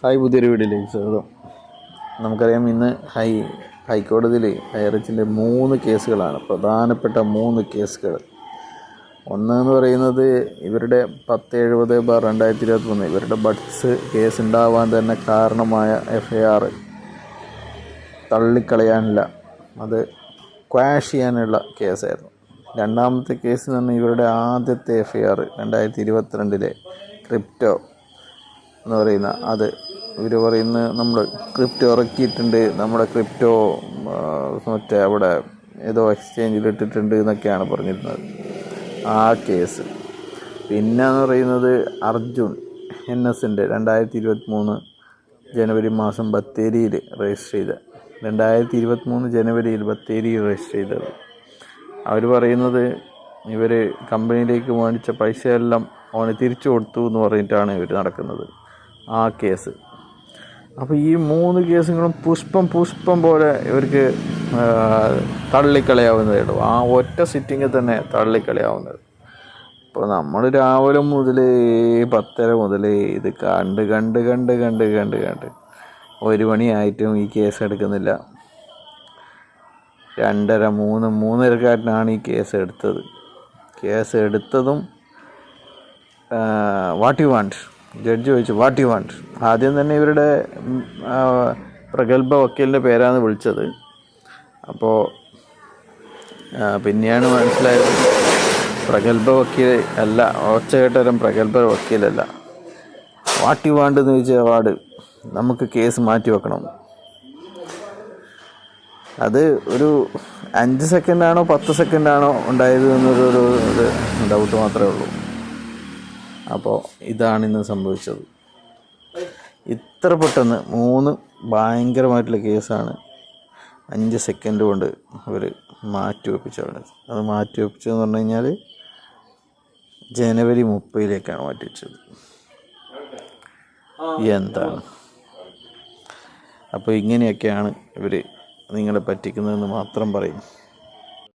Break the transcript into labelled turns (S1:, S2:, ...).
S1: Hi, പുതിയൊരു വീഡിയോയിലേക്ക് സ്വാഗതം. നമുക്കറിയാം, ഇന്ന് ഹൈക്കോടതിയിൽ ഹൈറേഞ്ചിലെ 3 കേസുകളാണ്, പ്രധാനപ്പെട്ട 3 കേസുകൾ. ഒന്നെന്ന് പറയുന്നത് ഇവരുടെ 1070/2023 ഇവരുടെ ബഡ്സ് കേസ് ഉണ്ടാവാൻ തന്നെ കാരണമായ FIR തള്ളിക്കളയാനില്ല, അത് ക്വാഷ് ചെയ്യാനുള്ള കേസായിരുന്നു. രണ്ടാമത്തെ കേസ് എന്ന് പറഞ്ഞാൽ ഇവരുടെ ആദ്യത്തെ FIR 2022 ക്രിപ്റ്റോ എന്ന് പറയുന്ന അത് ഇവർ പറയുന്നത് നമ്മൾ ക്രിപ്റ്റോ ഇറക്കിയിട്ടുണ്ട്, നമ്മുടെ ക്രിപ്റ്റോ മറ്റേ അവിടെ ഏതോ എക്സ്ചേഞ്ചിൽ ഇട്ടിട്ടുണ്ട് എന്നൊക്കെയാണ് പറഞ്ഞിരുന്നത്, ആ കേസ്. പിന്നെ എന്ന് പറയുന്നത് അർജുൻ NSൻ്റെ 2023 ജനുവരി മാസം ബത്തേരിയിൽ രജിസ്റ്റർ ചെയ്ത 2023 ജനുവരിയിൽ ബത്തേരിയിൽ രജിസ്റ്റർ ചെയ്തത്. അവർ പറയുന്നത് ഇവർ കമ്പനിയിലേക്ക് മേടിച്ച പൈസയെല്ലാം അവന് തിരിച്ചു കൊടുത്തു എന്ന് പറഞ്ഞിട്ടാണ് ഇവർ നടക്കുന്നത്, ആ കേസ്. അപ്പോൾ ഈ 3 കേസുകളും പുഷ്പം പോലെ ഇവർക്ക് തള്ളിക്കളയാവുന്നതേ ഉള്ളൂ, ആ ഒറ്റ സിറ്റിങ്ങിൽ തന്നെ തള്ളിക്കളയാവുന്നത്. ഇപ്പോൾ നമ്മൾ രാവിലെ മുതൽ 10:30 മുതൽ ഇത് കണ്ട് 1 മണിയായിട്ടും ഈ കേസ് എടുക്കുന്നില്ല. 2:30, 3:30 ഈ കേസ് എടുത്തത്. എടുത്തതും വാട്ട് യു വാണ്ട്, ജഡ്ജി ചോദിച്ചു വാട്ട് യു വാണ്ട്. ആദ്യം തന്നെ ഇവരുടെ പ്രഗത്ഭ വക്കീലിൻ്റെ പേരാണ് വിളിച്ചത്. അപ്പോൾ പിന്നെയാണ് മനസ്സിലായത് പ്രഗത്ഭ വക്കീൽ അല്ല, ഒച്ചകെട്ടരം പ്രഗത്ഭ വക്കീലല്ല. വാട്ട് യു വാണ്ട് എന്ന് ചോദിച്ച അവാർഡ് നമുക്ക് കേസ് മാറ്റി വെക്കണം. അത് ഒരു 5 സെക്കൻഡാണോ 10 സെക്കൻഡാണോ ഉണ്ടായത് എന്നൊരു ഡൗട്ട് മാത്രമേ ഉള്ളൂ. അപ്പോൾ ഇതാണ് ഇന്ന് സംഭവിച്ചത്. ഇത്ര പെട്ടെന്ന് 3 ഭയങ്കരമായിട്ടുള്ള കേസാണ് 5 സെക്കൻഡ് കൊണ്ട് അവർ മാറ്റിവെപ്പിച്ചത്. അത് മാറ്റിവെപ്പിച്ചതെന്ന് പറഞ്ഞു കഴിഞ്ഞാൽ ജനുവരി 30 മാറ്റിവെച്ചത്. എന്താണ്? അപ്പോൾ ഇങ്ങനെയൊക്കെയാണ് ഇവർ നിങ്ങളെ പറ്റിക്കുന്നതെന്ന് മാത്രം പറയും.